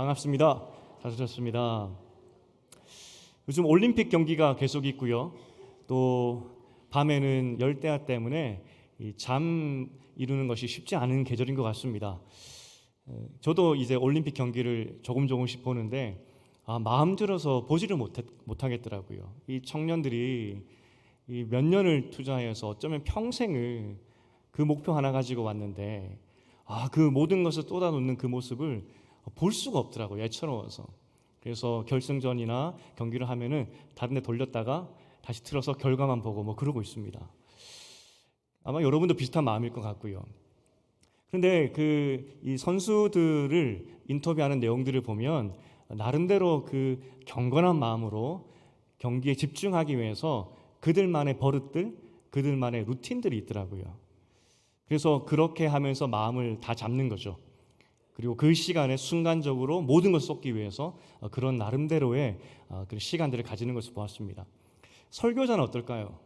반갑습니다. 잘 오셨습니다. 요즘 올림픽 경기가 계속 있고요. 또 밤에는 열대야 때문에 잠 이루는 것이 쉽지 않은 계절인 것 같습니다. 저도 이제 올림픽 경기를 조금씩 보는데 마음 들어서 보지를 못하겠더라고요. 이 청년들이 이 몇 년을 투자해서 어쩌면 평생을 그 목표 하나 가지고 왔는데 그 모든 것을 쏟아놓는 그 모습을 볼 수가 없더라고요. 애처로워서. 그래서 결승전이나 경기를 하면은 다른 데 돌렸다가 다시 틀어서 결과만 보고 그러고 있습니다. 아마 여러분도 비슷한 마음일 것 같고요. 그런데 이 선수들을 인터뷰하는 내용들을 보면 나름대로 그 경건한 마음으로 경기에 집중하기 위해서 그들만의 버릇들, 그들만의 루틴들이 있더라고요. 그래서 그렇게 하면서 마음을 다 잡는 거죠. 그리고 그 시간에 순간적으로 모든 것을 쏟기 위해서 그런 나름대로의 그런 시간들을 가지는 것을 보았습니다. 설교자는 어떨까요?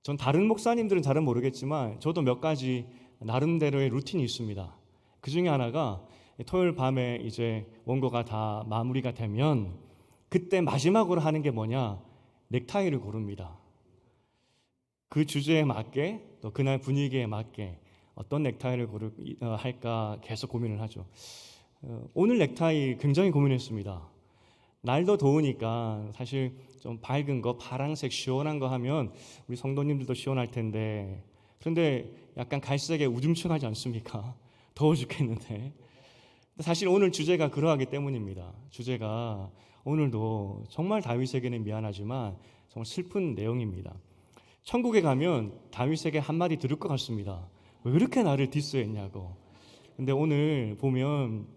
전 다른 목사님들은 잘은 모르겠지만 저도 몇 가지 나름대로의 루틴이 있습니다. 그 중에 하나가 토요일 밤에 이제 원고가 다 마무리가 되면 그때 마지막으로 하는 게 뭐냐? 넥타이를 고릅니다. 그 주제에 맞게 또 그날 분위기에 맞게 어떤 넥타이를 할까 계속 고민을 하죠. 오늘 넥타이 굉장히 고민했습니다. 날도 더우니까 사실 좀 밝은 거, 파란색 시원한 거 하면 우리 성도님들도 시원할 텐데, 그런데 약간 갈색에 우중충하지 않습니까? 더워 죽겠는데. 사실 오늘 주제가 그러하기 때문입니다. 주제가 오늘도 정말 다윗에게는 미안하지만 정말 슬픈 내용입니다. 천국에 가면 다윗에게 한마디 들을 것 같습니다. 왜 그렇게 나를 디스했냐고. 근데 오늘 보면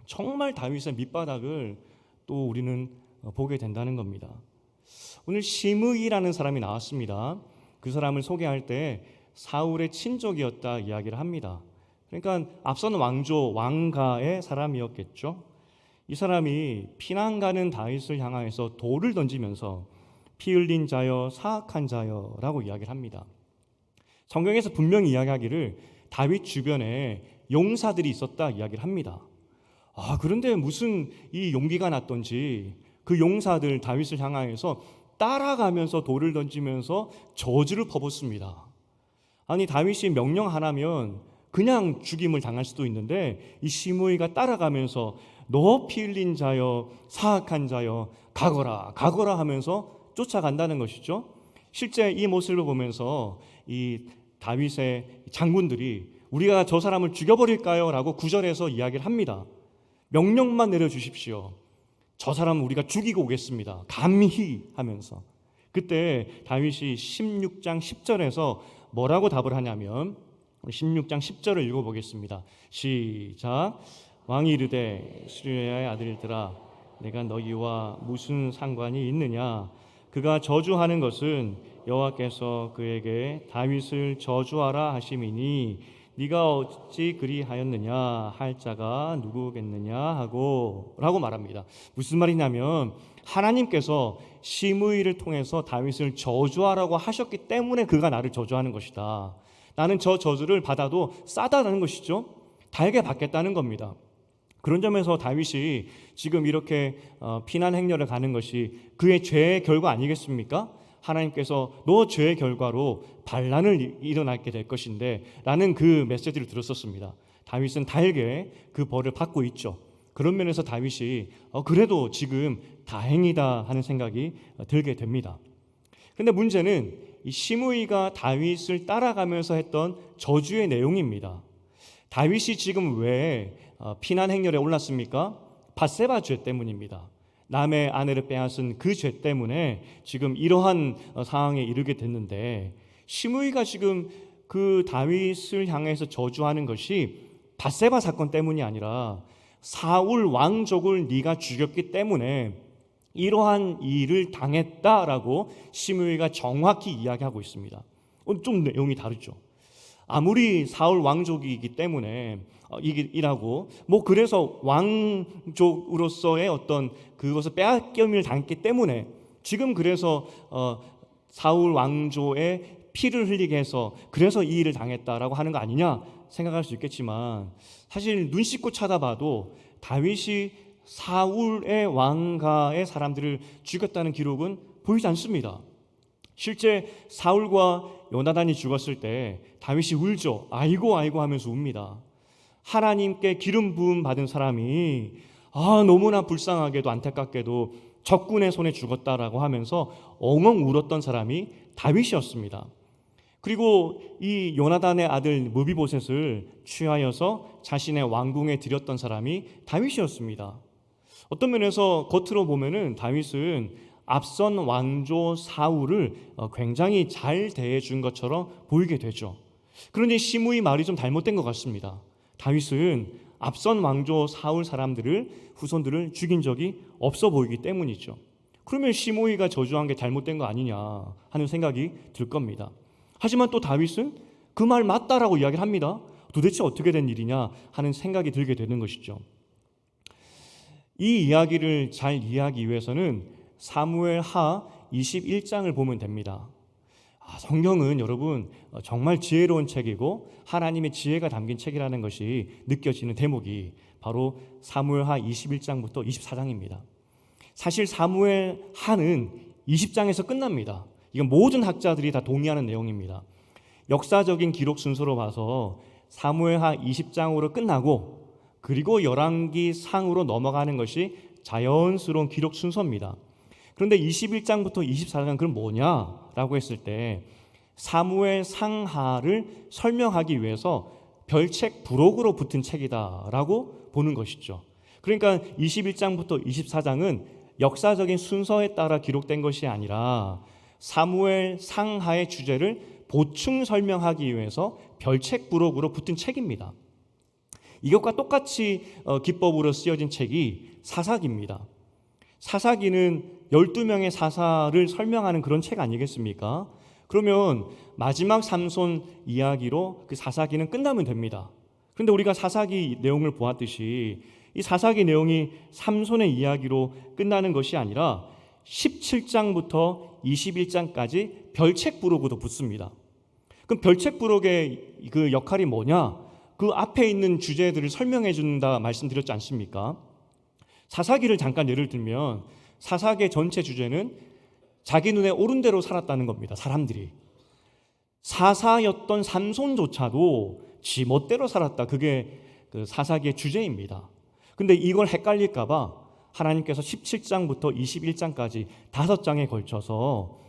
정말 다윗의 밑바닥을 또 우리는 보게 된다는 겁니다. 오늘 시므이라는 사람이 나왔습니다. 그 사람을 소개할 때 사울의 친족이었다 이야기를 합니다. 그러니까 앞선 왕가의 사람이었겠죠. 이 사람이 피난 가는 다윗을 향하여서 돌을 던지면서 피 흘린 자여 사악한 자여라고 이야기를 합니다. 성경에서 분명히 이야기하기를 다윗 주변에 용사들이 있었다 이야기를 합니다. 그런데 무슨 이 용기가 났던지 그 용사들 다윗을 향하여서 따라가면서 돌을 던지면서 저주를 퍼붓습니다. 아니, 다윗이 명령 하나면 그냥 죽임을 당할 수도 있는데 이 시므이가 따라가면서 너 피 흘린 자여 사악한 자여 가거라 하면서 쫓아간다는 것이죠. 실제 이 모습을 보면서 이 다윗의 장군들이 우리가 저 사람을 죽여버릴까요? 라고 구절에서 이야기를 합니다. 명령만 내려주십시오. 저 사람은 우리가 죽이고 오겠습니다. 감히 하면서. 그때 다윗이 16장 10절에서 뭐라고 답을 하냐면 16장 10절을 읽어보겠습니다. 시작. 왕이 이르되 수르야의 아들들아 내가 너희와 무슨 상관이 있느냐? 그가 저주하는 것은 여호와께서 그에게 다윗을 저주하라 하심이니 네가 어찌 그리하였느냐 할 자가 누구겠느냐 하고 라고 말합니다. 무슨 말이냐면 하나님께서 시므이를 통해서 다윗을 저주하라고 하셨기 때문에 그가 나를 저주하는 것이다. 나는 저 저주를 받아도 싸다라는 것이죠. 달게 받겠다는 겁니다. 그런 점에서 다윗이 지금 이렇게 피난 행렬을 가는 것이 그의 죄의 결과 아니겠습니까? 하나님께서 너 죄의 결과로 반란을 일어나게 될 것인데 라는 그 메시지를 들었었습니다. 다윗은 달게 그 벌을 받고 있죠. 그런 면에서 다윗이 그래도 지금 다행이다 하는 생각이 들게 됩니다. 그런데 문제는 이 시므이가 다윗을 따라가면서 했던 저주의 내용입니다. 다윗이 지금 왜 피난 행렬에 올랐습니까? 밧세바 죄 때문입니다. 남의 아내를 빼앗은 그 죄 때문에 지금 이러한 상황에 이르게 됐는데 시므이가 지금 그 다윗을 향해서 저주하는 것이 밧세바 사건 때문이 아니라 사울 왕족을 네가 죽였기 때문에 이러한 일을 당했다라고 시므이가 정확히 이야기하고 있습니다. 좀 내용이 다르죠. 아무리 사울 왕족이기 때문에 이라고 그래서 왕족으로서의 어떤 그것을 빼앗김을 당했기 때문에 지금 그래서 사울 왕조의 피를 흘리게 해서 그래서 이 일을 당했다라고 하는 거 아니냐 생각할 수 있겠지만 사실 눈 씻고 찾아봐도 다윗이 사울의 왕가의 사람들을 죽였다는 기록은 보이지 않습니다. 실제 사울과 요나단이 죽었을 때 다윗이 울죠. 아이고 아이고 하면서 웁니다. 하나님께 기름 부음 받은 사람이 너무나 불쌍하게도 안타깝게도 적군의 손에 죽었다라고 하면서 엉엉 울었던 사람이 다윗이었습니다. 그리고 이 요나단의 아들 무비보셋을 취하여서 자신의 왕궁에 들였던 사람이 다윗이었습니다. 어떤 면에서 겉으로 보면은 다윗은 앞선 왕조 사울을 굉장히 잘 대해준 것처럼 보이게 되죠. 그런데 시므이 말이 좀 잘못된 것 같습니다. 다윗은 앞선 왕조 사울 후손들을 죽인 적이 없어 보이기 때문이죠. 그러면 시므이가 저주한 게 잘못된 거 아니냐 하는 생각이 들 겁니다. 하지만 또 다윗은 그 말 맞다라고 이야기를 합니다. 도대체 어떻게 된 일이냐 하는 생각이 들게 되는 것이죠. 이 이야기를 잘 이해하기 위해서는 사무엘하 21장을 보면 됩니다. 성경은 여러분 정말 지혜로운 책이고 하나님의 지혜가 담긴 책이라는 것이 느껴지는 대목이 바로 사무엘하 21장부터 24장입니다. 사실 사무엘하는 20장에서 끝납니다. 이건 모든 학자들이 다 동의하는 내용입니다. 역사적인 기록 순서로 봐서 사무엘하 20장으로 끝나고 그리고 열왕기 상으로 넘어가는 것이 자연스러운 기록 순서입니다. 그런데 21장부터 24장 그럼 뭐냐라고 했을 때 사무엘 상하를 설명하기 위해서 별책 부록으로 붙은 책이다라고 보는 것이죠. 그러니까 21장부터 24장은 역사적인 순서에 따라 기록된 것이 아니라 사무엘 상하의 주제를 보충 설명하기 위해서 별책 부록으로 붙은 책입니다. 이것과 똑같이 기법으로 쓰여진 책이 사사기입니다. 사사기는 12명의 사사를 설명하는 그런 책 아니겠습니까? 그러면 마지막 삼손 이야기로 그 사사기는 끝나면 됩니다. 그런데 우리가 사사기 내용을 보았듯이 이 사사기 내용이 삼손의 이야기로 끝나는 것이 아니라 17장부터 21장까지 별책 부록으로 붙습니다. 그럼 별책 부록의 그 역할이 뭐냐? 그 앞에 있는 주제들을 설명해 준다 말씀드렸지 않습니까? 사사기를 잠깐 예를 들면 사사기의 전체 주제는 자기 눈에 오른 대로 살았다는 겁니다. 사람들이 사사였던 삼손조차도 지 멋대로 살았다. 그게 그 사사기의 주제입니다. 근데 이걸 헷갈릴까 봐 하나님께서 17장부터 21장까지 5장에 걸쳐서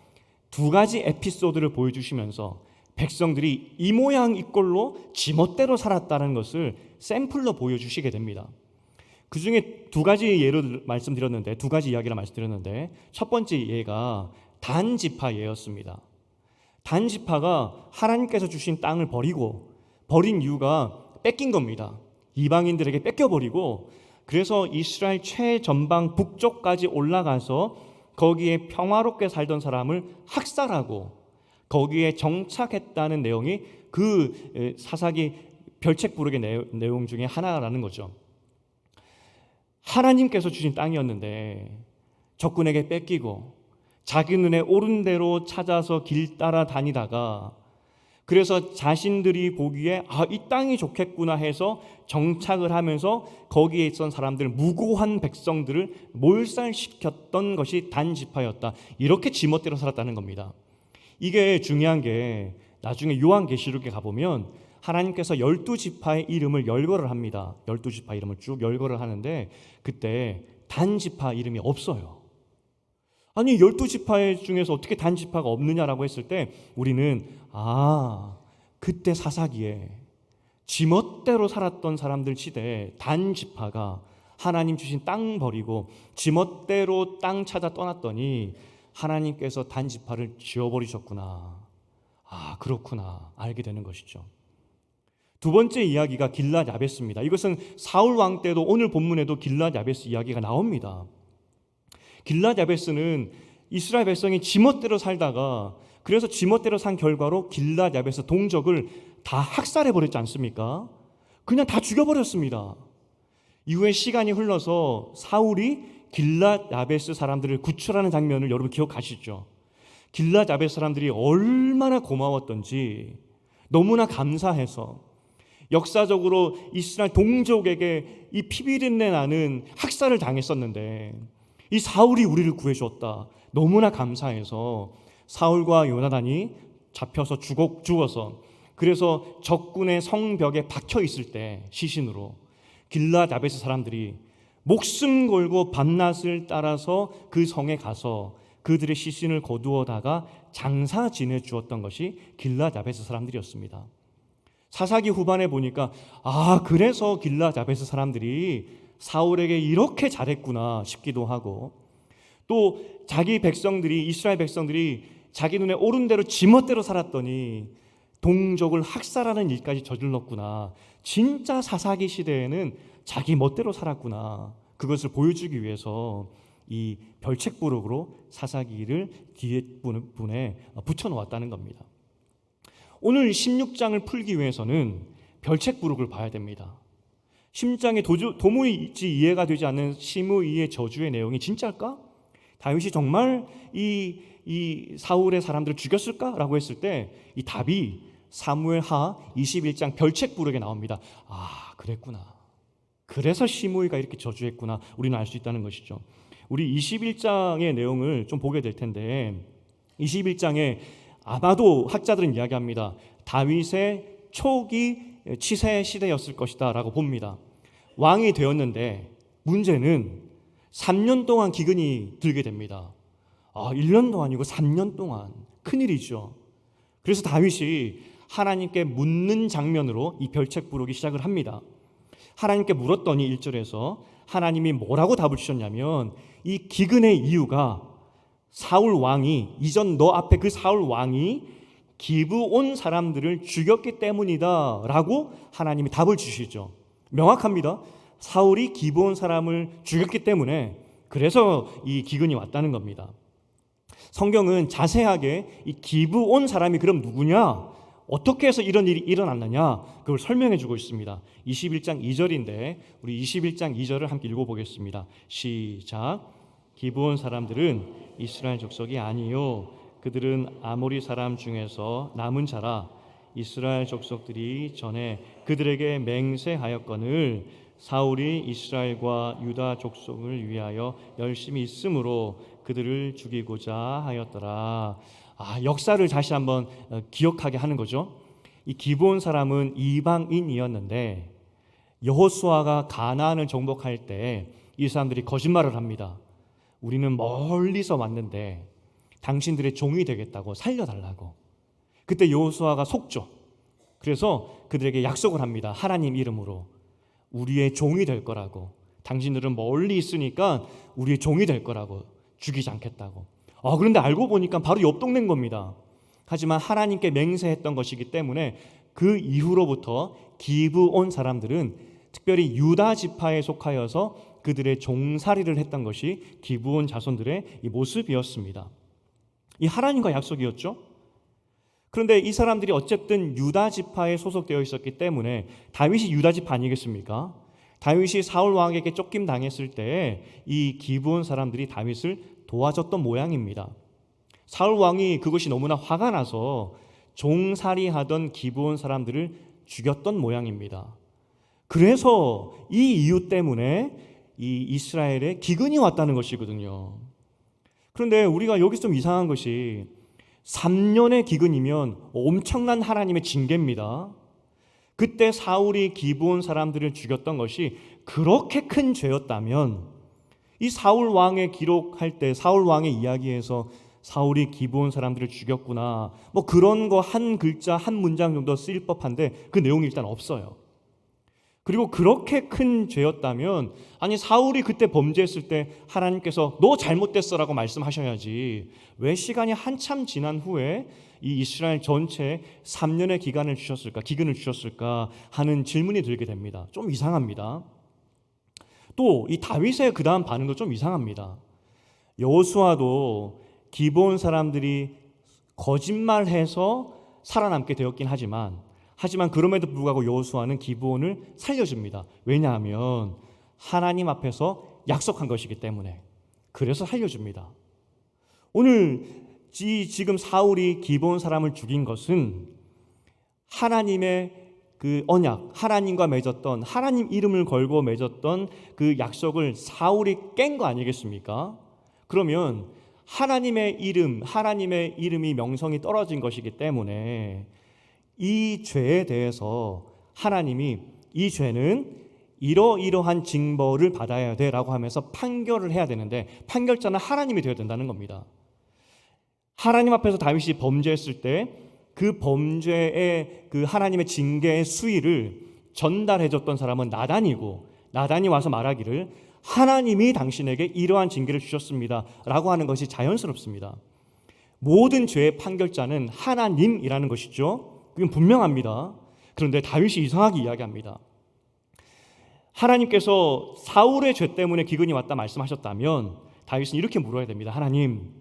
두 가지 에피소드를 보여주시면서 백성들이 이 모양 이 꼴로 지 멋대로 살았다는 것을 샘플로 보여주시게 됩니다. 그 중에 두 가지 예를 말씀드렸는데, 두 가지 이야기를 말씀드렸는데, 첫 번째 예가 단 지파 예였습니다. 단 지파가 하나님께서 주신 땅을 버린 이유가 뺏긴 겁니다. 이방인들에게 뺏겨버리고, 그래서 이스라엘 최전방 북쪽까지 올라가서 거기에 평화롭게 살던 사람을 학살하고 거기에 정착했다는 내용이 그 사사기 별책 부록의 내용 중에 하나라는 거죠. 하나님께서 주신 땅이었는데 적군에게 뺏기고 자기 눈에 오른 대로 찾아서 길 따라 다니다가 그래서 자신들이 보기에 이 땅이 좋겠구나 해서 정착을 하면서 거기에 있던 사람들, 무고한 백성들을 몰살시켰던 것이 단 지파였다. 이렇게 지멋대로 살았다는 겁니다. 이게 중요한 게 나중에 요한계시록에 가보면 하나님께서 12지파의 이름을 열거를 합니다. 12지파 이름을 쭉 열거를 하는데 그때 단 지파 이름이 없어요. 아니 12지파 중에서 어떻게 단 지파가 없느냐라고 했을 때 우리는 그때 사사기에 지멋대로 살았던 사람들 시대에 단 지파가 하나님 주신 땅 버리고 지멋대로 땅 찾아 떠났더니 하나님께서 단 지파를 지워버리셨구나. 그렇구나 알게 되는 것이죠. 두 번째 이야기가 길랏 야베스입니다. 이것은 사울 왕 때도 오늘 본문에도 길랏 야베스 이야기가 나옵니다. 길랏 야베스는 이스라엘 백성이 지멋대로 살다가 그래서 지멋대로 산 결과로 길랏 야베스 동족을 다 학살해 버렸지 않습니까? 그냥 다 죽여버렸습니다. 이후에 시간이 흘러서 사울이 길랏 야베스 사람들을 구출하는 장면을 여러분 기억하시죠? 길랏 야베스 사람들이 얼마나 고마웠던지 너무나 감사해서 역사적으로 이스라엘 동족에게 이 피비린내 나는 학살을 당했었는데 이 사울이 우리를 구해주었다. 너무나 감사해서 사울과 요나단이 잡혀서 죽어서 그래서 적군의 성벽에 박혀 있을 때 시신으로 길르앗 야베스 사람들이 목숨 걸고 밤낮을 따라서 그 성에 가서 그들의 시신을 거두어다가 장사 지내 주었던 것이 길르앗 야베스 사람들이었습니다. 사사기 후반에 보니까 그래서 길르앗 야베스 사람들이 사울에게 이렇게 잘했구나 싶기도 하고, 또 자기 백성들이, 이스라엘 백성들이 자기 눈에 옳은 대로 지멋대로 살았더니 동족을 학살하는 일까지 저질렀구나. 진짜 사사기 시대에는 자기 멋대로 살았구나. 그것을 보여주기 위해서 이 별책부록으로 사사기를 뒷부분에 붙여놓았다는 겁니다. 오늘 16장을 풀기 위해서는 별책부록을 봐야 됩니다. 16장에 도무지 이해가 되지 않는 시므이의 저주의 내용이 진짜일까? 다윗이 정말 이 사울의 사람들을 죽였을까? 라고 했을 때 이 답이 사무엘하 21장 별책부록에 나옵니다. 그랬구나. 그래서 시므이가 이렇게 저주했구나. 우리는 알 수 있다는 것이죠. 우리 21장의 내용을 좀 보게 될 텐데, 21장에 아마도 학자들은 이야기합니다. 다윗의 초기 치세 시대였을 것이다 라고 봅니다. 왕이 되었는데 문제는 3년 동안 기근이 들게 됩니다. 1년도 아니고 3년 동안. 큰일이죠. 그래서 다윗이 하나님께 묻는 장면으로 이 별책부록이 시작을 합니다. 하나님께 물었더니 1절에서 하나님이 뭐라고 답을 주셨냐면, 이 기근의 이유가 사울 왕이, 이전 너 앞에 그 사울 왕이 기브온 사람들을 죽였기 때문이다 라고 하나님이 답을 주시죠. 명확합니다. 사울이 기브온 사람을 죽였기 때문에, 그래서 이 기근이 왔다는 겁니다. 성경은 자세하게 이 기브온 사람이 그럼 누구냐, 어떻게 해서 이런 일이 일어났느냐, 그걸 설명해 주고 있습니다. 21장 2절인데 우리 21장 2절을 함께 읽어보겠습니다. 시작. 기브온 사람들은 이스라엘 족속이 아니요 그들은 아모리 사람 중에서 남은 자라. 이스라엘 족속들이 전에 그들에게 맹세하였거늘 사울이 이스라엘과 유다 족속을 위하여 열심히 있으므로 그들을 죽이고자 하였더라. 역사를 다시 한번 기억하게 하는 거죠. 이 기브온 사람은 이방인이었는데 여호수아가 가나안을 정복할 때 이 사람들이 거짓말을 합니다. 우리는 멀리서 왔는데 당신들의 종이 되겠다고, 살려달라고. 그때 여호수아가 속죠. 그래서 그들에게 약속을 합니다. 하나님 이름으로 우리의 종이 될 거라고, 당신들은 멀리 있으니까 우리의 종이 될 거라고, 죽이지 않겠다고. 그런데 알고 보니까 바로 옆 동네인 겁니다. 하지만 하나님께 맹세했던 것이기 때문에 그 이후로부터 기브온 사람들은 특별히 유다 지파에 속하여서 그들의 종살이를 했던 것이 기브온 자손들의 이 모습이었습니다. 이 하나님과 약속이었죠. 그런데 이 사람들이 어쨌든 유다 지파에 소속되어 있었기 때문에, 다윗이 유다 지파 아니겠습니까? 다윗이 사울 왕에게 쫓김 당했을 때 이 기브온 사람들이 다윗을 도와줬던 모양입니다. 사울 왕이 그것이 너무나 화가 나서 종살이하던 기브온 사람들을 죽였던 모양입니다. 그래서 이 이유 때문에 이 이스라엘에 기근이 왔다는 것이거든요. 그런데 우리가 여기서 좀 이상한 것이 3년의 기근이면 엄청난 하나님의 징계입니다. 그때 사울이 기브온 사람들을 죽였던 것이 그렇게 큰 죄였다면, 이 사울 왕의 기록할 때 사울 왕의 이야기에서 사울이 기브온 사람들을 죽였구나, 그런 거 한 글자 한 문장 정도 쓰일 법한데 그 내용이 일단 없어요. 그리고 그렇게 큰 죄였다면, 아니 사울이 그때 범죄했을 때 하나님께서 너 잘못됐어라고 말씀하셔야지 왜 시간이 한참 지난 후에 이 이스라엘 전체에 3년의 기간을 주셨을까, 기근을 주셨을까 하는 질문이 들게 됩니다. 좀 이상합니다. 또 이 다윗의 그 다음 반응도 좀 이상합니다. 여호수아도 기브온 사람들이 거짓말해서 살아남게 되었긴 하지만 그럼에도 불구하고 여호수아는 기브온을 살려줍니다. 왜냐하면 하나님 앞에서 약속한 것이기 때문에. 그래서 살려줍니다. 오늘 지금 사울이 기브온 사람을 죽인 것은 하나님의 그 언약, 하나님과 맺었던, 하나님 이름을 걸고 맺었던 그 약속을 사울이 깬 거 아니겠습니까? 그러면 하나님의 이름이 명성이 떨어진 것이기 때문에 이 죄에 대해서 하나님이 이 죄는 이러이러한 징벌을 받아야 돼라고 하면서 판결을 해야 되는데, 판결자는 하나님이 되어야 된다는 겁니다. 하나님 앞에서 다윗이 범죄했을 때 그 범죄의 그 하나님의 징계의 수위를 전달해줬던 사람은 나단이고, 나단이 와서 말하기를 하나님이 당신에게 이러한 징계를 주셨습니다 라고 하는 것이 자연스럽습니다. 모든 죄의 판결자는 하나님이라는 것이죠. 그건 분명합니다. 그런데 다윗이 이상하게 이야기합니다. 하나님께서 사울의 죄 때문에 기근이 왔다 말씀하셨다면 다윗은 이렇게 물어야 됩니다. 하나님,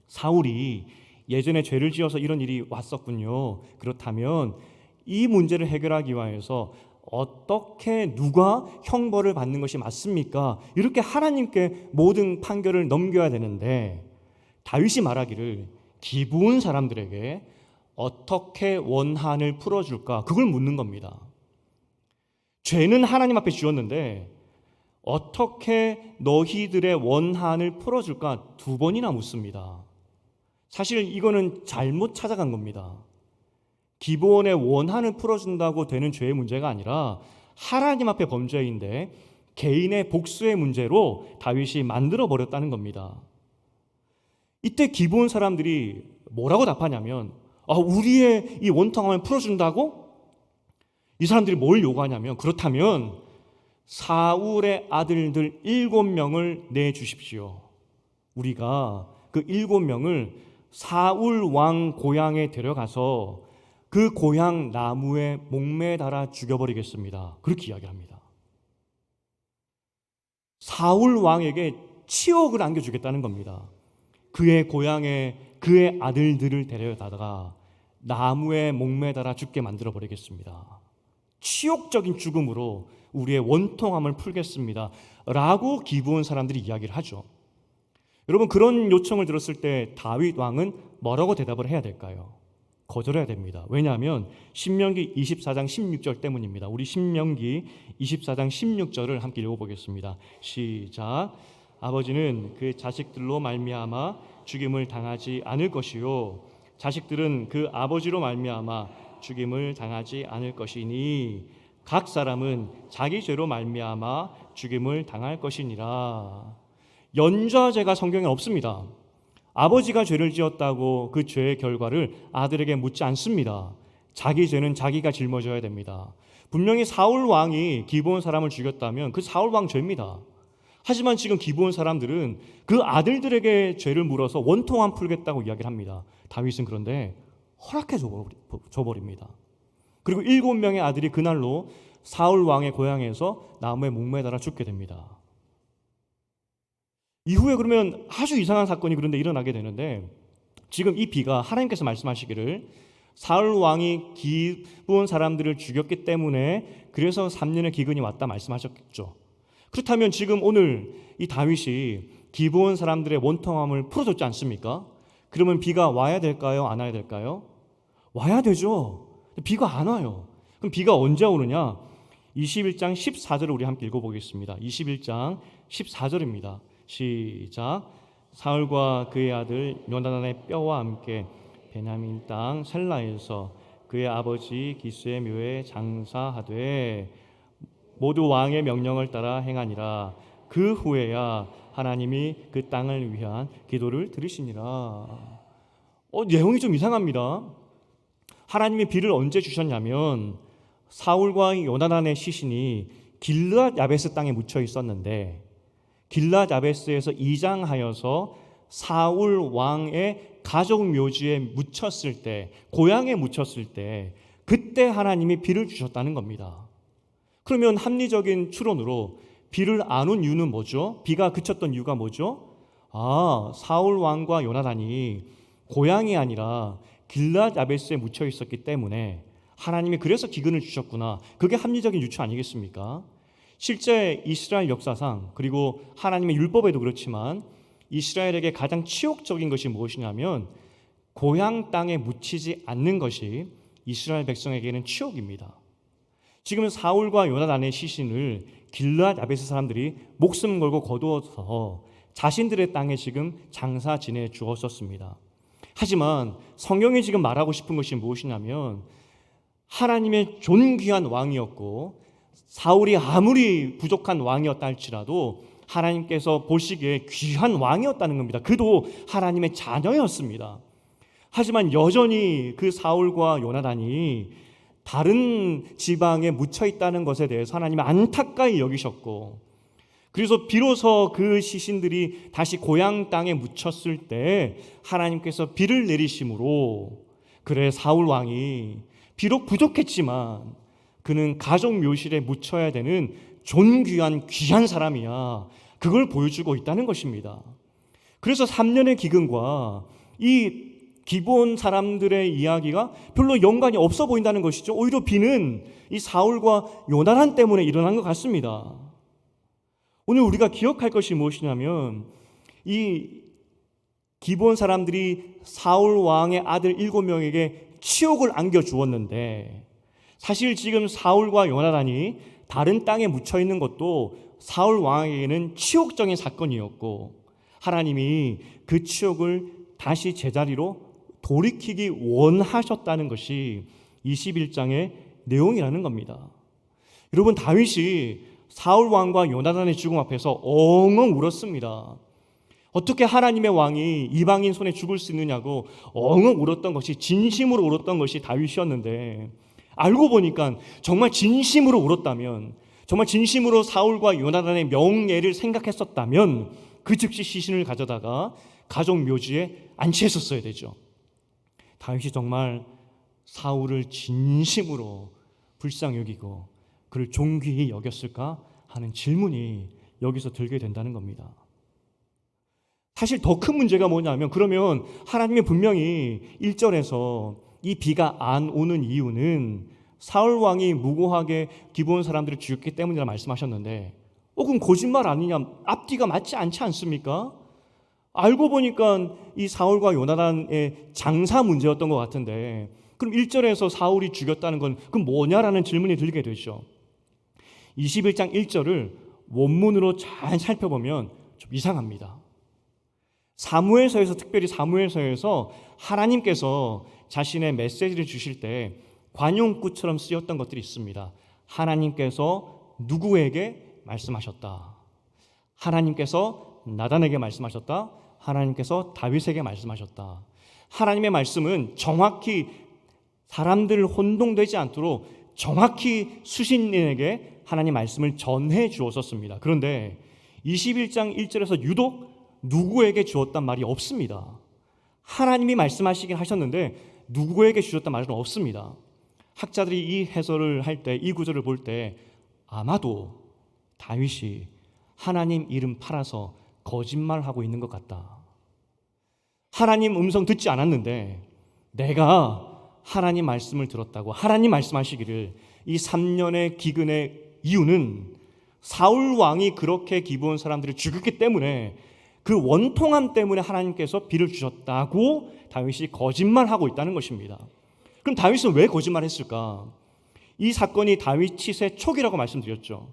사울이 예전에 죄를 지어서 이런 일이 왔었군요. 그렇다면 이 문제를 해결하기 위해서 어떻게 누가 형벌을 받는 것이 맞습니까? 이렇게 하나님께 모든 판결을 넘겨야 되는데, 다윗이 말하기를 기브온 사람들에게 어떻게 원한을 풀어줄까? 그걸 묻는 겁니다. 죄는 하나님 앞에 지었는데 어떻게 너희들의 원한을 풀어줄까? 2번이나 묻습니다. 사실 이거는 잘못 찾아간 겁니다. 기브온의 원한을 풀어준다고 되는 죄의 문제가 아니라 하나님 앞에 범죄인데 개인의 복수의 문제로 다윗이 만들어버렸다는 겁니다. 이때 기브온 사람들이 뭐라고 답하냐면, 우리의 이 원통함을 풀어준다고? 이 사람들이 뭘 요구하냐면, 그렇다면 사울의 아들들 7명을 내주십시오. 우리가 그 7명을 사울 왕 고향에 데려가서 그 고향 나무에 목매에 달아 죽여버리겠습니다. 그렇게 이야기합니다. 사울 왕에게 치욕을 안겨주겠다는 겁니다. 그의 고향에 그의 아들들을 데려다가 나무에 목매에 달아 죽게 만들어버리겠습니다. 치욕적인 죽음으로 우리의 원통함을 풀겠습니다 라고 기브온 사람들이 이야기를 하죠. 여러분, 그런 요청을 들었을 때 다윗 왕은 뭐라고 대답을 해야 될까요? 거절해야 됩니다. 왜냐하면 신명기 24장 16절 때문입니다. 우리 신명기 24장 16절을 함께 읽어보겠습니다. 시작. 아버지는 그 자식들로 말미암아 죽임을 당하지 않을 것이요 자식들은 그 아버지로 말미암아 죽임을 당하지 않을 것이니 각 사람은 자기 죄로 말미암아 죽임을 당할 것이니라. 연좌제가 성경에 없습니다. 아버지가 죄를 지었다고 그 죄의 결과를 아들에게 묻지 않습니다. 자기 죄는 자기가 짊어져야 됩니다. 분명히 사울 왕이 기브온 사람을 죽였다면 그 사울 왕 죄입니다. 하지만 지금 기브온 사람들은 그 아들들에게 죄를 물어서 원통함 풀겠다고 이야기를 합니다. 다윗은 그런데 허락해 줘버립니다. 그리고 7명의 아들이 그날로 사울 왕의 고향에서 나무에 목매달아 죽게 됩니다. 이후에 그러면 아주 이상한 사건이 그런데 일어나게 되는데, 지금 이 비가 하나님께서 말씀하시기를 사울 왕이 기브온 사람들을 죽였기 때문에 그래서 3년의 기근이 왔다 말씀하셨겠죠. 그렇다면 지금 오늘 이 다윗이 기브온 사람들의 원통함을 풀어줬지 않습니까? 그러면 비가 와야 될까요? 안 와야 될까요? 와야 되죠. 비가 안 와요. 그럼 비가 언제 오느냐? 21장 14절을 우리 함께 읽어보겠습니다. 21장 14절입니다. 시작. 사울과 그의 아들 요나단의 뼈와 함께 베냐민 땅 셀라에서 그의 아버지 기스의 묘에 장사하되 모두 왕의 명령을 따라 행하니라. 그 후에야 하나님이 그 땅을 위한 기도를 들으시니라. 내용이 좀 이상합니다. 하나님이 비를 언제 주셨냐면 사울과 요나단의 시신이 길르앗 야베스 땅에 묻혀 있었는데, 길르앗 야베스에서 이장하여서 사울 왕의 가족 묘지에 묻혔을 때, 고향에 묻혔을 때, 그때 하나님이 비를 주셨다는 겁니다. 그러면 합리적인 추론으로 비를 안 온 이유는 뭐죠? 비가 그쳤던 이유가 뭐죠? 사울 왕과 요나단이 고향이 아니라 길르앗 야베스에 묻혀 있었기 때문에 하나님이 그래서 기근을 주셨구나. 그게 합리적인 유추 아니겠습니까? 실제 이스라엘 역사상, 그리고 하나님의 율법에도 그렇지만 이스라엘에게 가장 치욕적인 것이 무엇이냐면 고향 땅에 묻히지 않는 것이 이스라엘 백성에게는 치욕입니다. 지금 사울과 요나단의 시신을 길르앗 야베스 사람들이 목숨 걸고 거두어서 자신들의 땅에 지금 장사 지내 주었었습니다. 하지만 성경이 지금 말하고 싶은 것이 무엇이냐면 하나님의 존귀한 왕이었고 사울이 아무리 부족한 왕이었다 할지라도 하나님께서 보시기에 귀한 왕이었다는 겁니다. 그도 하나님의 자녀였습니다. 하지만 여전히 그 사울과 요나단이 다른 지방에 묻혀 있다는 것에 대해서 하나님이 안타까이 여기셨고, 그래서 비로소 그 시신들이 다시 고향 땅에 묻혔을 때 하나님께서 비를 내리심으로, 그래 사울 왕이 비록 부족했지만 그는 가족 묘실에 묻혀야 되는 존귀한 귀한 사람이야, 그걸 보여주고 있다는 것입니다. 그래서 3년의 기근과 이 기브온 사람들의 이야기가 별로 연관이 없어 보인다는 것이죠. 오히려 비는 이 사울과 요나단 때문에 일어난 것 같습니다. 오늘 우리가 기억할 것이 무엇이냐면 이 기브온 사람들이 사울 왕의 아들 7명에게 치욕을 안겨주었는데, 사실 지금 사울과 요나단이 다른 땅에 묻혀 있는 것도 사울 왕에게는 치욕적인 사건이었고, 하나님이 그 치욕을 다시 제자리로 돌이키기 원하셨다는 것이 21장의 내용이라는 겁니다. 여러분, 다윗이 사울 왕과 요나단의 죽음 앞에서 엉엉 울었습니다. 어떻게 하나님의 왕이 이방인 손에 죽을 수 있느냐고 엉엉 울었던 것이, 진심으로 울었던 것이 다윗이었는데, 알고 보니까 정말 진심으로 울었다면, 정말 진심으로 사울과 요나단의 명예를 생각했었다면 그 즉시 시신을 가져다가 가족 묘지에 안치했었어야 되죠. 다윗이 정말 사울을 진심으로 불쌍히 여기고 그를 존귀히 여겼을까 하는 질문이 여기서 들게 된다는 겁니다. 사실 더 큰 문제가 뭐냐면, 그러면 하나님이 분명히 1절에서 이 비가 안 오는 이유는 사울 왕이 무고하게 기브온 사람들을 죽였기 때문이라 말씀하셨는데, 그럼 거짓말 아니냐, 앞뒤가 맞지 않지 않습니까? 알고 보니까 이 사울과 요나단의 장사 문제였던 것 같은데, 그럼 1절에서 사울이 죽였다는 건 그럼 뭐냐라는 질문이 들게 되죠. 21장 1절을 원문으로 잘 살펴보면 좀 이상합니다. 사무엘서에서, 특별히 사무엘서에서 하나님께서 자신의 메시지를 주실 때 관용구처럼 쓰였던 것들이 있습니다. 하나님께서 누구에게 말씀하셨다, 하나님께서 나단에게 말씀하셨다, 하나님께서 다윗에게 말씀하셨다. 하나님의 말씀은 정확히 사람들 혼동되지 않도록 정확히 수신인에게 하나님 말씀을 전해 주었었습니다. 그런데 21장 1절에서 유독 누구에게 주었단 말이 없습니다. 하나님이 말씀하시긴 하셨는데 누구에게 주셨단 말은 없습니다. 학자들이 이 해설을 할 때, 이 구절을 볼 때 아마도 다윗이 하나님 이름 팔아서 거짓말하고 있는 것 같다. 하나님 음성 듣지 않았는데 내가 하나님 말씀을 들었다고, 하나님 말씀하시기를 이 3년의 기근의 이유는 사울 왕이 그렇게 기브온 사람들을 죽였기 때문에, 그 원통함 때문에 하나님께서 비를 주셨다고 다윗이 거짓말하고 있다는 것입니다. 그럼 다윗은 왜 거짓말했을까? 이 사건이 다윗 치세 초기라고 말씀드렸죠.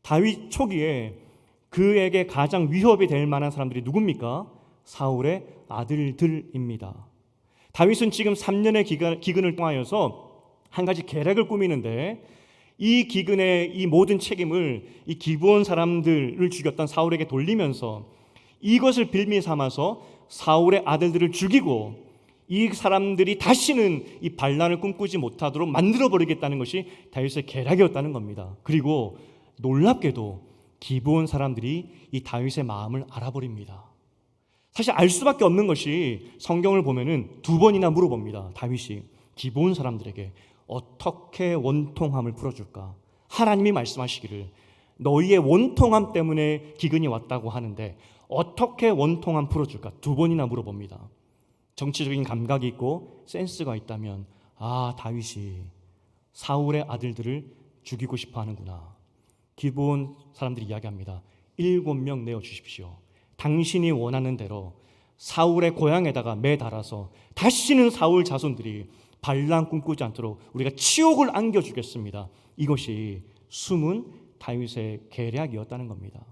다윗 초기에 그에게 가장 위협이 될 만한 사람들이 누굽니까? 사울의 아들들입니다. 다윗은 지금 3년의 기근을 통하여서 한 가지 계략을 꾸미는데, 이 기근의 이 모든 책임을 이 기브온 사람들을 죽였던 사울에게 돌리면서 이것을 빌미 삼아서 사울의 아들들을 죽이고 이 사람들이 다시는 이 반란을 꿈꾸지 못하도록 만들어버리겠다는 것이 다윗의 계략이었다는 겁니다. 그리고 놀랍게도 기브온 사람들이 이 다윗의 마음을 알아버립니다. 사실 알 수밖에 없는 것이, 성경을 보면은 2번이나 물어봅니다. 다윗이 기브온 사람들에게 어떻게 원통함을 풀어줄까? 하나님이 말씀하시기를 너희의 원통함 때문에 기근이 왔다고 하는데 어떻게 원통함 풀어줄까? 2번이나 물어봅니다. 정치적인 감각이 있고 센스가 있다면, 다윗이 사울의 아들들을 죽이고 싶어 하는구나. 기브온 사람들이 이야기합니다. 7명 내어주십시오. 당신이 원하는 대로 사울의 고향에다가 매달아서 다시는 사울 자손들이 반란 꿈꾸지 않도록 우리가 치욕을 안겨주겠습니다. 이것이 숨은 다윗의 계략이었다는 겁니다.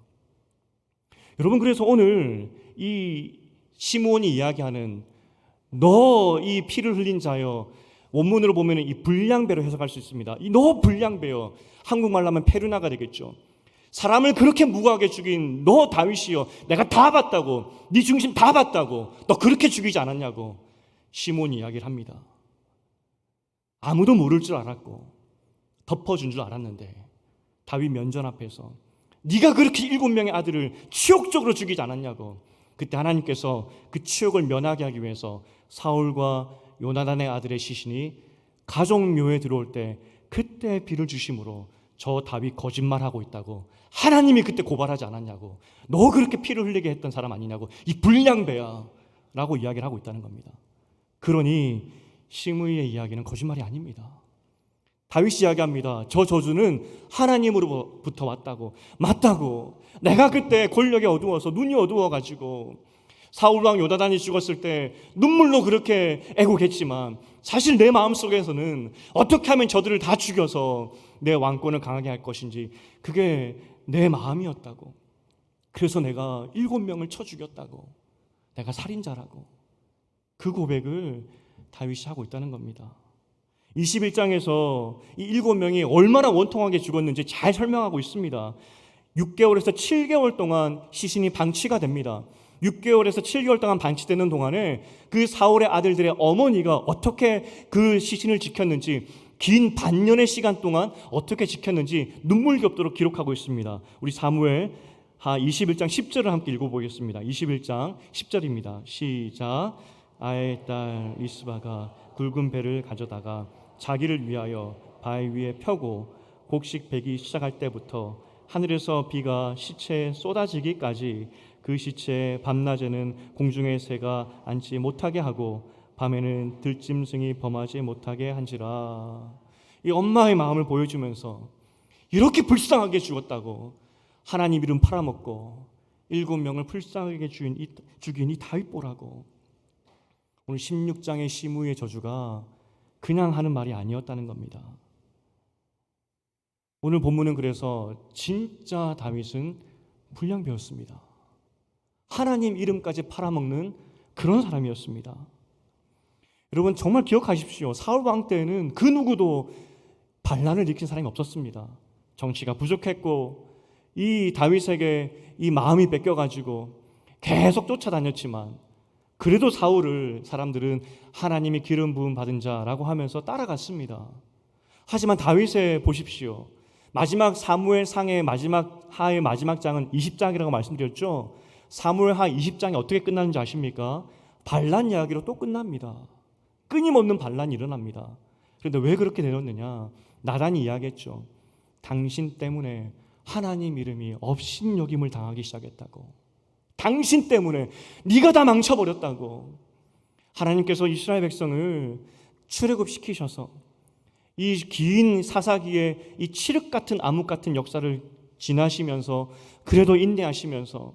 여러분, 그래서 오늘 이 시므온이 이야기하는 너 이 피를 흘린 자여, 원문으로 보면 이 불량배로 해석할 수 있습니다. 이 너 불량배여, 한국말로 하면 페르나가 되겠죠. 사람을 그렇게 무고하게 죽인 너 다윗이여, 내가 다 봤다고, 네 중심 다 봤다고, 너 그렇게 죽이지 않았냐고 시므온이 이야기를 합니다. 아무도 모를 줄 알았고 덮어준 줄 알았는데 다윗 면전 앞에서 네가 그렇게 7명의 아들을 치욕적으로 죽이지 않았냐고, 그때 하나님께서 그 치욕을 면하게 하기 위해서 사울과 요나단의 아들의 시신이 가족묘에 들어올 때 그때 비를 주심으로 저 다윗 거짓말하고 있다고 하나님이 그때 고발하지 않았냐고, 너 그렇게 피를 흘리게 했던 사람 아니냐고, 이 불량배야 라고 이야기를 하고 있다는 겁니다. 그러니 시므이의 이야기는 거짓말이 아닙니다. 다윗이 이야기합니다. 저 저주는 하나님으로부터 왔다고, 맞다고. 내가 그때 권력이 어두워서, 눈이 어두워가지고 사울왕 요나단이 죽었을 때 눈물로 그렇게 애곡했지만 사실 내 마음속에서는 어떻게 하면 저들을 다 죽여서 내 왕권을 강하게 할 것인지, 그게 내 마음이었다고. 그래서 내가 7명을 쳐 죽였다고, 내가 살인자라고. 그 고백을 다윗이 하고 있다는 겁니다. 21장에서 이 7명이 얼마나 원통하게 죽었는지 잘 설명하고 있습니다. 6개월에서 7개월 동안 시신이 방치가 됩니다. 6개월에서 7개월 동안 방치되는 동안에 그 사울의 아들들의 어머니가 어떻게 그 시신을 지켰는지, 긴 반년의 시간 동안 어떻게 지켰는지 눈물겹도록 기록하고 있습니다. 우리 사무엘 21장 10절을 함께 읽어보겠습니다. 21장 10절입니다. 시작. 아의 딸 리스바가 굵은 배를 가져다가 자기를 위하여 바위 위에 펴고 곡식 베기 시작할 때부터 하늘에서 비가 시체에 쏟아지기까지 그 시체에 밤낮에는 공중의 새가 앉지 못하게 하고 밤에는 들짐승이 범하지 못하게 한지라. 이 엄마의 마음을 보여주면서 이렇게 불쌍하게 죽었다고, 하나님 이름 팔아먹고 7명을 불쌍하게 죽인 이 다윗 보라고. 오늘 16장의 시므이의 저주가 그냥 하는 말이 아니었다는 겁니다. 오늘 본문은 그래서 진짜 다윗은 불량배였습니다. 하나님 이름까지 팔아먹는 그런 사람이었습니다. 여러분, 정말 기억하십시오. 사울 왕 때에는 그 누구도 반란을 일으킨 사람이 없었습니다. 정치가 부족했고 이 다윗에게 이 마음이 뺏겨가지고 계속 쫓아다녔지만, 그래도 사울을 사람들은 하나님이 기름 부음 받은 자라고 하면서 따라갔습니다. 하지만 다윗의 보십시오. 마지막 사무엘상의 마지막 하의 마지막 장은 20장이라고 말씀드렸죠. 사무엘하 20장이 어떻게 끝나는지 아십니까? 반란 이야기로 또 끝납니다. 끊임없는 반란이 일어납니다. 그런데 왜 그렇게 되었느냐? 나단이 이야기했죠. 당신 때문에 하나님 이름이 업신여김을 당하기 시작했다고. 당신 때문에 네가 다 망쳐버렸다고. 하나님께서 이스라엘 백성을 출애굽시키셔서 이 긴 사사기의 이 칠흑 같은 암흑 같은 역사를 지나시면서 그래도 인내하시면서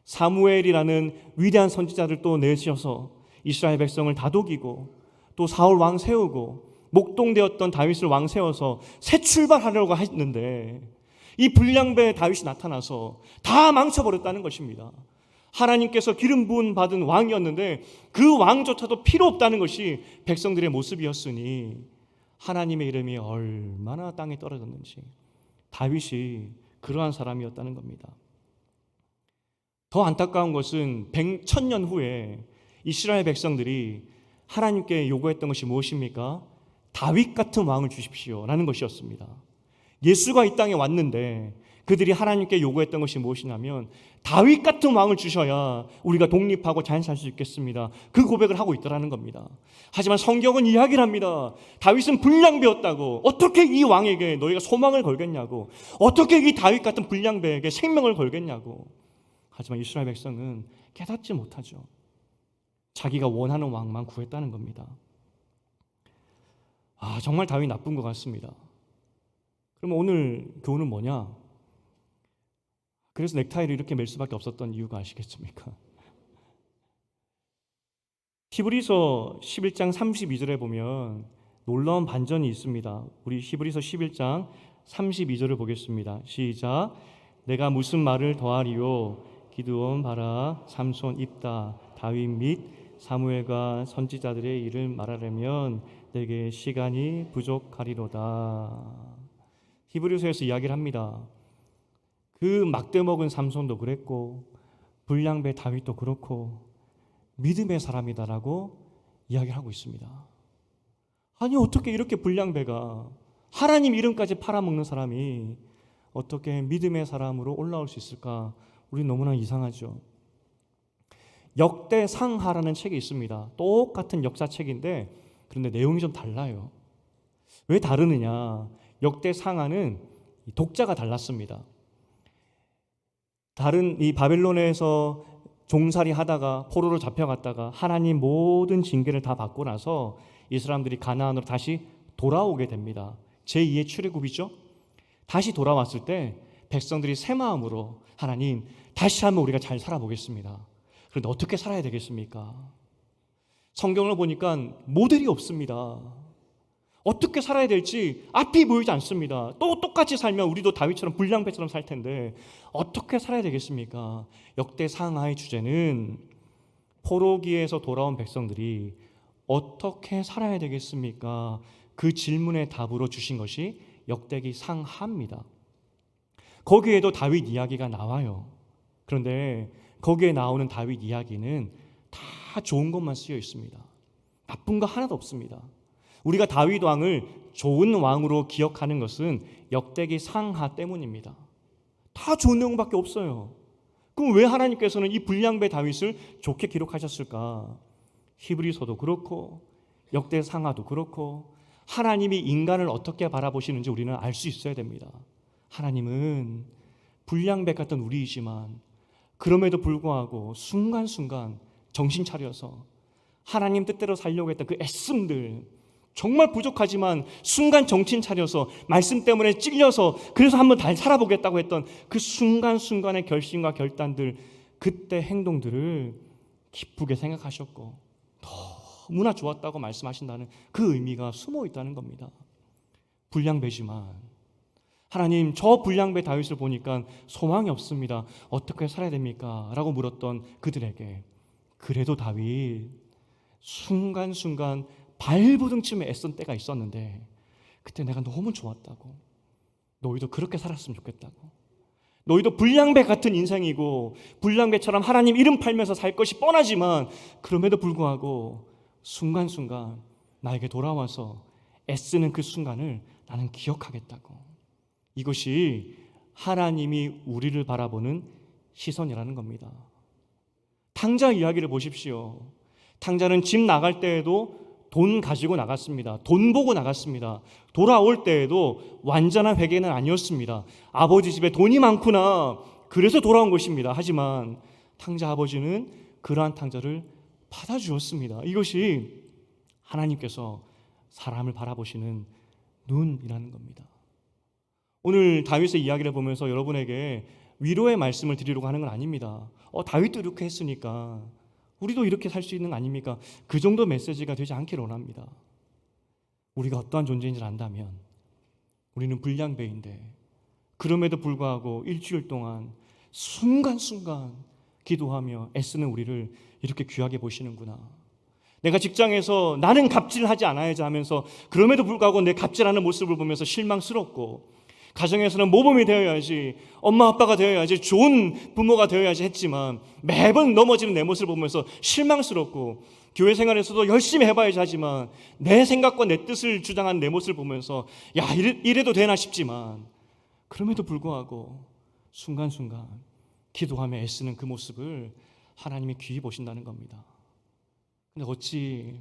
사무엘이라는 위대한 선지자를 또 내셔서 이스라엘 백성을 다독이고 또 사울 왕 세우고 목동되었던 다윗을 왕 세워서 새 출발하려고 했는데 이 불량배 다윗이 나타나서 다 망쳐버렸다는 것입니다. 하나님께서 기름 부음 받은 왕이었는데 그 왕조차도 필요 없다는 것이 백성들의 모습이었으니 하나님의 이름이 얼마나 땅에 떨어졌는지, 다윗이 그러한 사람이었다는 겁니다. 더 안타까운 것은 1000년 후에 이스라엘 백성들이 하나님께 요구했던 것이 무엇입니까? 다윗 같은 왕을 주십시오 라는 것이었습니다. 예수가 이 땅에 왔는데 그들이 하나님께 요구했던 것이 무엇이냐면 다윗 같은 왕을 주셔야 우리가 독립하고 잘 살 수 있겠습니다. 그 고백을 하고 있더라는 겁니다. 하지만 성경은 이야기를 합니다. 다윗은 불량배였다고. 어떻게 이 왕에게 너희가 소망을 걸겠냐고. 어떻게 이 다윗 같은 불량배에게 생명을 걸겠냐고. 하지만 이스라엘 백성은 깨닫지 못하죠. 자기가 원하는 왕만 구했다는 겁니다. 정말 다윗 나쁜 것 같습니다. 그러면 오늘 교훈은 뭐냐? 그래서 넥타이를 이렇게 멜 수밖에 없었던 이유가 아시겠습니까? 히브리서 11장 32절에 보면 놀라운 반전이 있습니다. 우리 히브리서 11장 32절을 보겠습니다. 시작. 내가 무슨 말을 더하리요? 기드온, 바락, 삼손, 입다, 다윗 및 사무엘과 선지자들의 일을 말하려면 내게 시간이 부족하리로다. 히브리서에서 이야기를 합니다. 그 막대 먹은 삼손도 그랬고 불량배 다윗도 그렇고 믿음의 사람이다라고 이야기를 하고 있습니다. 아니 어떻게 이렇게 불량배가 하나님 이름까지 팔아먹는 사람이 어떻게 믿음의 사람으로 올라올 수 있을까? 우리 너무나 이상하죠. 역대상하라는 책이 있습니다. 똑같은 역사책인데 그런데 내용이 좀 달라요. 왜 다르느냐? 역대상하는 독자가 달랐습니다. 다른 이 바벨론에서 종살이 하다가 포로로 잡혀갔다가 하나님 모든 징계를 다 받고 나서 이 사람들이 가나안으로 다시 돌아오게 됩니다. 제2의 출애굽이죠. 다시 돌아왔을 때 백성들이 새 마음으로 하나님 다시 한번 우리가 잘 살아보겠습니다. 그런데 어떻게 살아야 되겠습니까? 성경을 보니까 모델이 없습니다. 어떻게 살아야 될지 앞이 보이지 않습니다. 또 똑같이 살면 우리도 다윗처럼 불량배처럼 살 텐데 어떻게 살아야 되겠습니까? 역대상하의 주제는 포로기에서 돌아온 백성들이 어떻게 살아야 되겠습니까? 그 질문의 답으로 주신 것이 역대기 상하입니다. 거기에도 다윗 이야기가 나와요. 그런데 거기에 나오는 다윗 이야기는 다 좋은 것만 쓰여 있습니다. 나쁜 거 하나도 없습니다. 우리가 다윗 왕을 좋은 왕으로 기억하는 것은 역대기 상하 때문입니다. 다 좋은 내용밖에 없어요. 그럼 왜 하나님께서는 이 불량배 다윗을 좋게 기록하셨을까? 히브리서도 그렇고 역대 상하도 그렇고 하나님이 인간을 어떻게 바라보시는지 우리는 알 수 있어야 됩니다. 하나님은 불량배 같은 우리이지만 그럼에도 불구하고 순간순간 정신 차려서 하나님 뜻대로 살려고 했던 그 애씀들, 정말 부족하지만 순간 정신 차려서 말씀 때문에 찔려서 그래서 한번 잘 살아보겠다고 했던 그 순간순간의 결심과 결단들, 그때 행동들을 기쁘게 생각하셨고 너무나 좋았다고 말씀하신다는 그 의미가 숨어 있다는 겁니다. 불량배지만 하나님, 저 불량배 다윗을 보니까 소망이 없습니다. 어떻게 살아야 됩니까? 라고 물었던 그들에게 그래도 다윗 순간순간 발부둥침에 애쓴 때가 있었는데 그때 내가 너무 좋았다고, 너희도 그렇게 살았으면 좋겠다고, 너희도 불량배 같은 인생이고 불량배처럼 하나님 이름 팔면서 살 것이 뻔하지만 그럼에도 불구하고 순간순간 나에게 돌아와서 애쓰는 그 순간을 나는 기억하겠다고. 이것이 하나님이 우리를 바라보는 시선이라는 겁니다. 탕자 이야기를 보십시오. 탕자는 집 나갈 때에도 돈 가지고 나갔습니다. 돈 보고 나갔습니다. 돌아올 때에도 완전한 회개는 아니었습니다. 아버지 집에 돈이 많구나, 그래서 돌아온 것입니다. 하지만 탕자 아버지는 그러한 탕자를 받아주었습니다. 이것이 하나님께서 사람을 바라보시는 눈이라는 겁니다. 오늘 다윗의 이야기를 보면서 여러분에게 위로의 말씀을 드리려고 하는 건 아닙니다. 다윗도 이렇게 했으니까 우리도 이렇게 살 수 있는 거 아닙니까? 그 정도 메시지가 되지 않기를 원합니다. 우리가 어떠한 존재인지를 안다면 우리는 불량배인데 그럼에도 불구하고 일주일 동안 순간순간 기도하며 애쓰는 우리를 이렇게 귀하게 보시는구나. 내가 직장에서 나는 갑질하지 않아야지 하면서 그럼에도 불구하고 내 갑질하는 모습을 보면서 실망스럽고, 가정에서는 모범이 되어야지, 엄마 아빠가 되어야지, 좋은 부모가 되어야지 했지만 매번 넘어지는 내 모습을 보면서 실망스럽고, 교회 생활에서도 열심히 해봐야지 하지만 내 생각과 내 뜻을 주장한 내 모습을 보면서 야, 이래도 되나 싶지만 그럼에도 불구하고 순간순간 기도하며 애쓰는 그 모습을 하나님이 귀히 보신다는 겁니다. 근데 어찌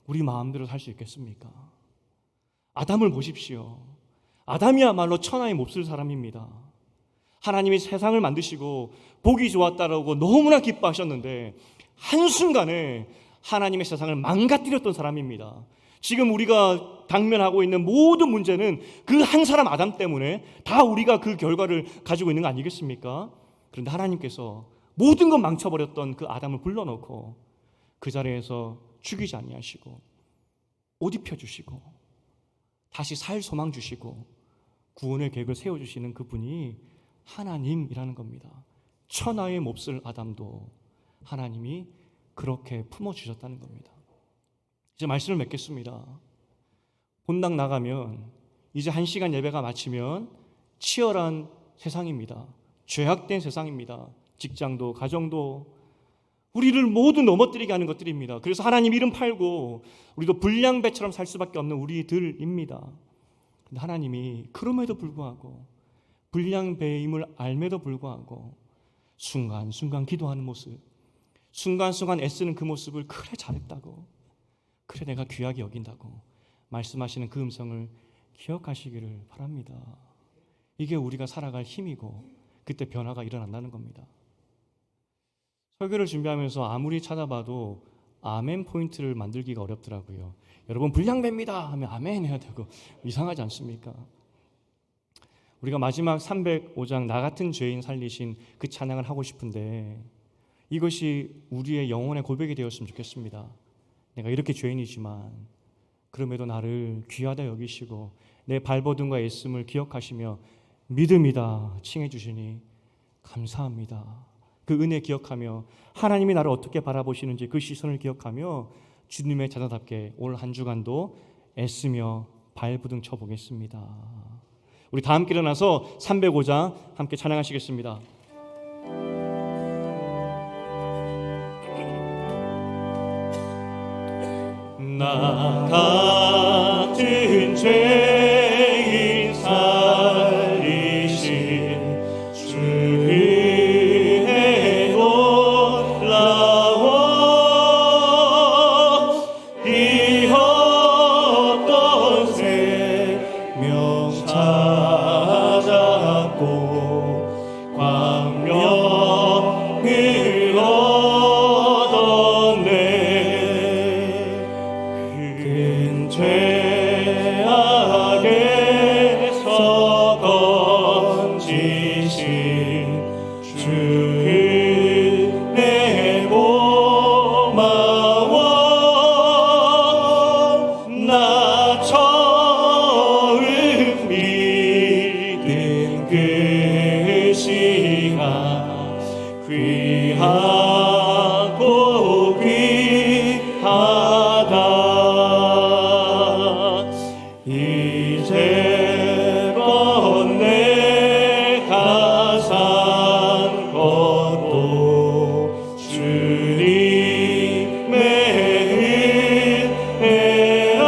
우리 마음대로 살 수 있겠습니까? 아담을 보십시오. 아담이야말로 천하의 몹쓸 사람입니다. 하나님이 세상을 만드시고 보기 좋았다라고 너무나 기뻐하셨는데 한순간에 하나님의 세상을 망가뜨렸던 사람입니다. 지금 우리가 당면하고 있는 모든 문제는 그 한 사람 아담 때문에 다 우리가 그 결과를 가지고 있는 거 아니겠습니까? 그런데 하나님께서 모든 것 망쳐버렸던 그 아담을 불러놓고 그 자리에서 죽이지 아니하시고 옷 입혀주시고 다시 살 소망 주시고 구원의 계획을 세워주시는 그분이 하나님이라는 겁니다. 천하의 몹쓸 아담도 하나님이 그렇게 품어주셨다는 겁니다. 이제 말씀을 맺겠습니다. 본당 나가면 이제 1시간 예배가 마치면 치열한 세상입니다. 죄악된 세상입니다. 직장도 가정도 우리를 모두 넘어뜨리게 하는 것들입니다. 그래서 하나님 이름 팔고 우리도 불량배처럼 살 수밖에 없는 우리들입니다. 근데 하나님이 그럼에도 불구하고 불량배임을 알매도 불구하고 순간순간 기도하는 모습, 순간순간 애쓰는 그 모습을 그래 잘했다고, 그래 내가 귀하게 여긴다고 말씀하시는 그 음성을 기억하시기를 바랍니다. 이게 우리가 살아갈 힘이고 그때 변화가 일어난다는 겁니다. 설교를 준비하면서 아무리 찾아봐도 아멘 포인트를 만들기가 어렵더라고요. 여러분 불량배입니다 하면 아멘 해야 되고 이상하지 않습니까? 우리가 마지막 305장 나 같은 죄인 살리신 그 찬양을 하고 싶은데 이것이 우리의 영혼의 고백이 되었으면 좋겠습니다. 내가 이렇게 죄인이지만 그럼에도 나를 귀하다 여기시고 내 발버둥과 애씀을 기억하시며 믿음이다 칭해 주시니 감사합니다. 그 은혜 기억하며 하나님이 나를 어떻게 바라보시는지 그 시선을 기억하며 주님의 자녀답게 올 한 주간도 애쓰며 발부둥 쳐보겠습니다. 우리 다 함께 일어나서 305장 함께 찬양하시겠습니다. 나 같은 죄인 살리신 주의 놀라워 이 어떤 생명 찾았고 광명을 얻었네. 큰 죄악에서 건지신 주의 내 고마워. 나 처음 믿은 그 시간 귀하고 귀하다. 이제껏 내가 산 것도 주님의 은혜야.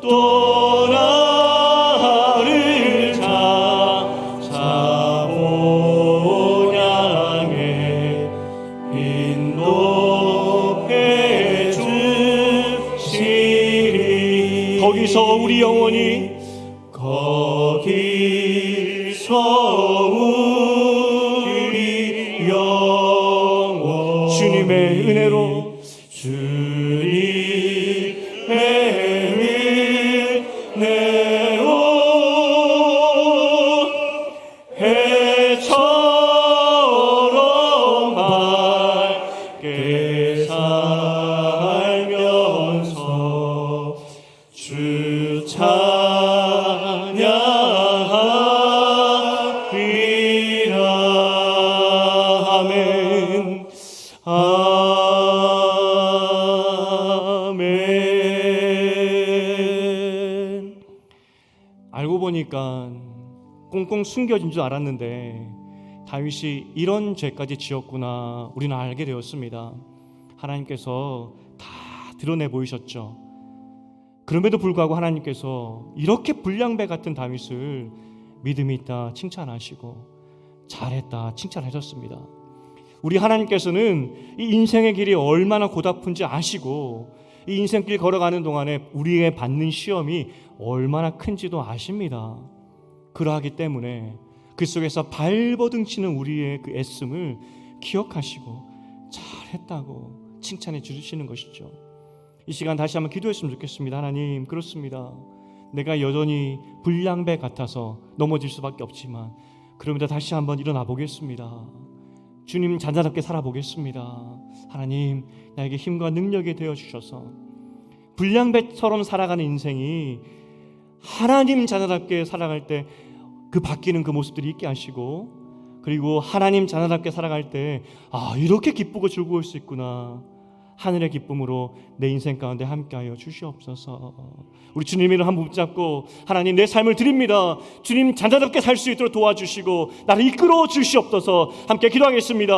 또 나를 찾아온 양에 인도해 주시리. 거기서 우리 영혼이 우리 영혼 주님의 은혜로 해처럼 밝게 살면서 주 찬양하리라. 아멘. 아멘. 알고 보니까 꽁꽁 숨겨진 줄 알았는데 다윗이 이런 죄까지 지었구나 우리는 알게 되었습니다. 하나님께서 다 드러내 보이셨죠. 그럼에도 불구하고 하나님께서 이렇게 불량배 같은 다윗을 믿음이 있다 칭찬하시고 잘했다 칭찬하셨습니다. 우리 하나님께서는 이 인생의 길이 얼마나 고달픈지 아시고 이 인생길 걸어가는 동안에 우리의 받는 시험이 얼마나 큰지도 아십니다. 그러하기 때문에 그 속에서 발버둥 치는 우리의 그 애씀을 기억하시고 잘했다고 칭찬해 주시는 것이죠. 이 시간 다시 한번 기도했으면 좋겠습니다. 하나님, 그렇습니다. 내가 여전히 불량배 같아서 넘어질 수밖에 없지만 그럼에도 다시 한번 일어나 보겠습니다. 주님 자녀답게 살아보겠습니다. 하나님, 나에게 힘과 능력이 되어 주셔서 불량배처럼 살아가는 인생이 하나님 자녀답게 살아갈 때 그 바뀌는 그 모습들이 있게 하시고, 그리고 하나님 자녀답게 살아갈 때 이렇게 기쁘고 즐거울 수 있구나, 하늘의 기쁨으로 내 인생 가운데 함께하여 주시옵소서. 우리 주님 이름 한번 붙잡고, 하나님, 내 삶을 드립니다. 주님 자녀답게 살 수 있도록 도와주시고 나를 이끌어 주시옵소서. 함께 기도하겠습니다.